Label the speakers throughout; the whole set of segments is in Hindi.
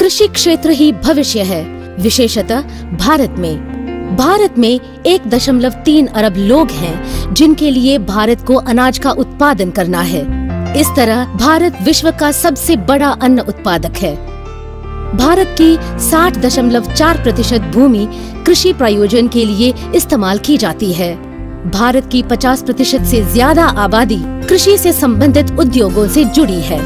Speaker 1: कृषि क्षेत्र ही भविष्य है, विशेषतः भारत में। भारत में 1.3 अरब लोग हैं जिनके लिए भारत को अनाज का उत्पादन करना है। इस तरह भारत विश्व का सबसे बड़ा अन्न उत्पादक है। भारत की 60.4% भूमि कृषि प्रयोजन के लिए इस्तेमाल की जाती है। भारत की 50% से ज्यादा आबादी कृषि से संबंधित उद्योगों से जुड़ी है।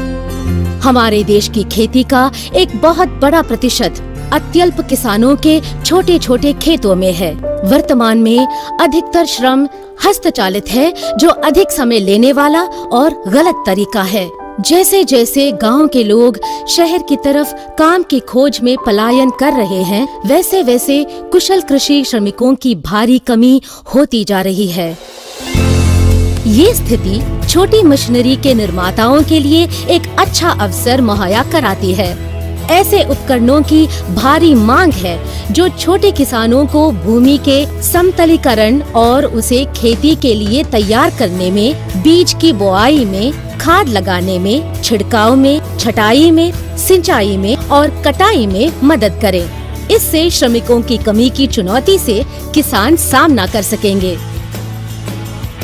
Speaker 1: हमारे देश की खेती का एक बहुत बड़ा प्रतिशत अत्यल्प किसानों के छोटे छोटे खेतों में है। वर्तमान में अधिकतर श्रम हस्तचालित है, जो अधिक समय लेने वाला और गलत तरीका है। जैसे जैसे गांव के लोग शहर की तरफ काम की खोज में पलायन कर रहे हैं, वैसे वैसे कुशल कृषि श्रमिकों की भारी कमी होती जा रही है। ये स्थिति छोटी मशीनरी के निर्माताओं के लिए एक अच्छा अवसर मुहैया कराती है। ऐसे उपकरणों की भारी मांग है जो छोटे किसानों को भूमि के समतलीकरण और उसे खेती के लिए तैयार करने में, बीज की बुआई में, खाद लगाने में, छिड़काव में, छटाई में, सिंचाई में और कटाई में मदद करे। इससे श्रमिकों की कमी की चुनौती से किसान सामना कर सकेंगे।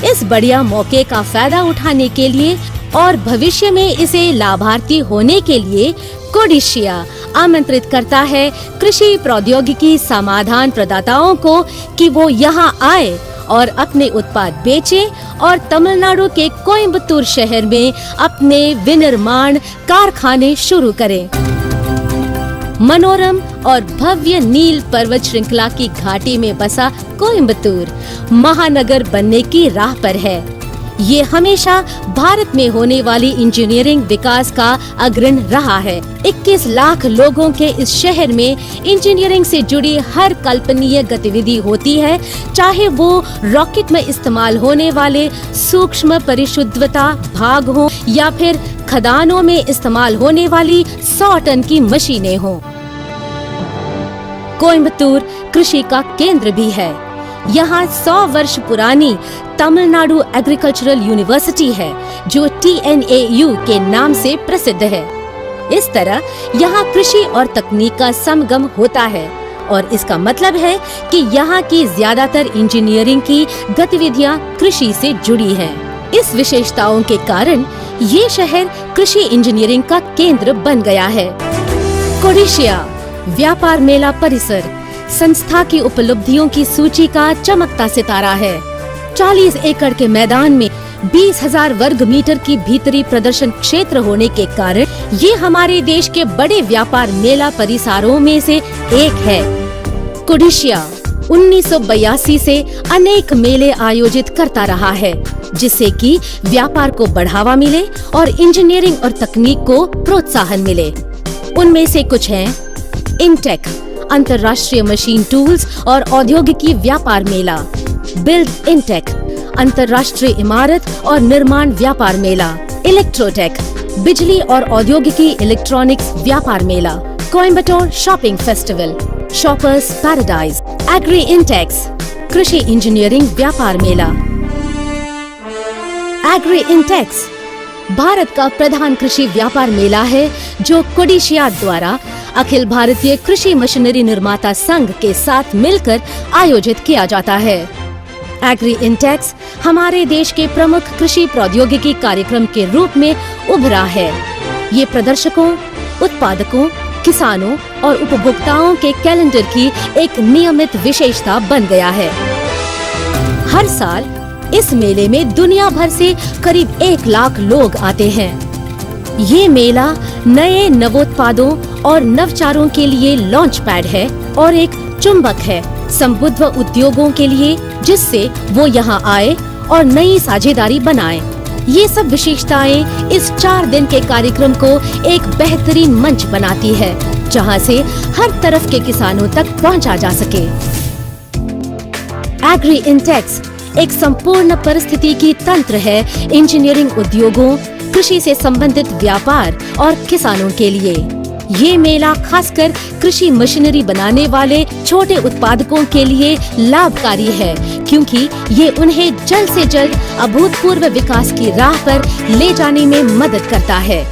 Speaker 1: इस बढ़िया मौके का फायदा उठाने के लिए और भविष्य में इसे लाभार्थी होने के लिए कोडिशिया आमंत्रित करता है कृषि प्रौद्योगिकी समाधान प्रदाताओं को कि वो यहाँ आए और अपने उत्पाद बेचें और तमिलनाडु के कोयम्बतूर शहर में अपने विनिर्माण कारखाने शुरू करें। मनोरम और भव्य नील पर्वत श्रृंखला की घाटी में बसा कोयम्बतूर महानगर बनने की राह पर है। ये हमेशा भारत में होने वाली इंजीनियरिंग विकास का अग्रणी रहा है। 21 लाख लोगों के इस शहर में इंजीनियरिंग से जुड़ी हर कल्पनीय गतिविधि होती है, चाहे वो रॉकेट में इस्तेमाल होने वाले सूक्ष्म परिशुद्धता भाग हो या फिर खदानों में इस्तेमाल होने वाली 100 टन की मशीनें हों। कोयम्बतूर कृषि का केंद्र भी है। यहाँ 100 वर्ष पुरानी तमिलनाडु एग्रीकल्चरल यूनिवर्सिटी है जो TNAU के नाम से प्रसिद्ध है। इस तरह यहाँ कृषि और तकनीक का संगम होता है और इसका मतलब है कि यहाँ की ज्यादातर इंजीनियरिंग की गतिविधियाँ कृषि से जुड़ी हैं। इस विशेषताओं के कारण ये शहर कृषि इंजीनियरिंग का केंद्र बन गया है। कोडिशिया व्यापार मेला परिसर संस्था की उपलब्धियों की सूची का चमकता सितारा है। 40 एकड़ के मैदान में 20,000 वर्ग मीटर की भीतरी प्रदर्शन क्षेत्र होने के कारण ये हमारे देश के बड़े व्यापार मेला परिसरों में से एक है। कोडिशिया 1982 से अनेक मेले आयोजित करता रहा है, जिससे कि व्यापार को बढ़ावा मिले और इंजीनियरिंग और तकनीक को प्रोत्साहन मिले। उनमें से कुछ हैं इंटेक अंतर्राष्ट्रीय मशीन टूल्स और औद्योगिकी व्यापार मेला, बिल्ड इंटेक अंतर्राष्ट्रीय इमारत और निर्माण व्यापार मेला, इलेक्ट्रोटेक बिजली और औद्योगिकी इलेक्ट्रॉनिक्स व्यापार मेला, Coimbatore shopping festival, shoppers paradise, Agri Intex कृषि इंजीनियरिंग व्यापार मेला। एग्री इंटेक्स भारत का प्रधान कृषि व्यापार मेला है जो कोडिशिया द्वारा अखिल भारतीय कृषि मशीनरी निर्माता संघ के साथ मिलकर आयोजित किया जाता है। एग्री इंटेक्स हमारे देश के प्रमुख कृषि प्रौद्योगिकी कार्यक्रम के रूप में उभरा है। ये प्रदर्शकों, उत्पादकों, किसानों और उपभोक्ताओं के कैलेंडर की एक नियमित विशेषता बन गया है। हर साल इस मेले में दुनिया भर से करीब 1 लाख लोग आते हैं। ये मेला नए नवोत्पादों और नवचारों के लिए लॉन्च पैड है और एक चुंबक है संबद्ध उद्योगों के लिए, जिससे वो यहाँ आए और नई साझेदारी बनाएं। ये सब विशेषताएं इस 4 दिन के कार्यक्रम को एक बेहतरीन मंच बनाती है, जहाँ से हर तरफ के किसानों तक पहुँचा जा सके। एग्री इंटेक्स एक संपूर्ण परिस्थितिकी तंत्र है इंजीनियरिंग उद्योगों, कृषि से संबंधित व्यापार और किसानों के लिए। ये मेला खासकर कृषि मशीनरी बनाने वाले छोटे उत्पादकों के लिए लाभकारी है, क्योंकि ये उन्हें जल्द से जल्द अभूतपूर्व विकास की राह पर ले जाने में मदद करता है।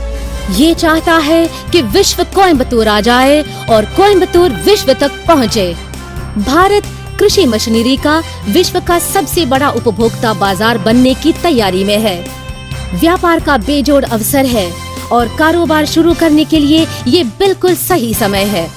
Speaker 1: ये चाहता है कि विश्व कोयम्बतूर आ जाए और कोयम्बतूर विश्व तक पहुँचे। भारत कृषि मशीनरी का विश्व का सबसे बड़ा उपभोक्ता बाजार बनने की तैयारी में है। व्यापार का बेजोड़ अवसर है और कारोबार शुरू करने के लिए ये बिल्कुल सही समय है।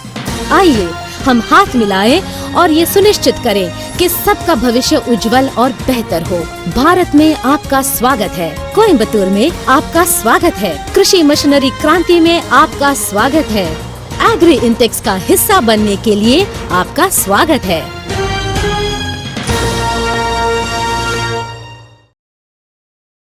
Speaker 1: आइए हम हाथ मिलाएं और ये सुनिश्चित करें कि सबका भविष्य उज्जवल और बेहतर हो। भारत में आपका स्वागत है, कोयम्बतूर में आपका स्वागत है, कृषि मशीनरी क्रांति में आपका स्वागत है, एग्री इंटेक्स का हिस्सा बनने के लिए आपका स्वागत है।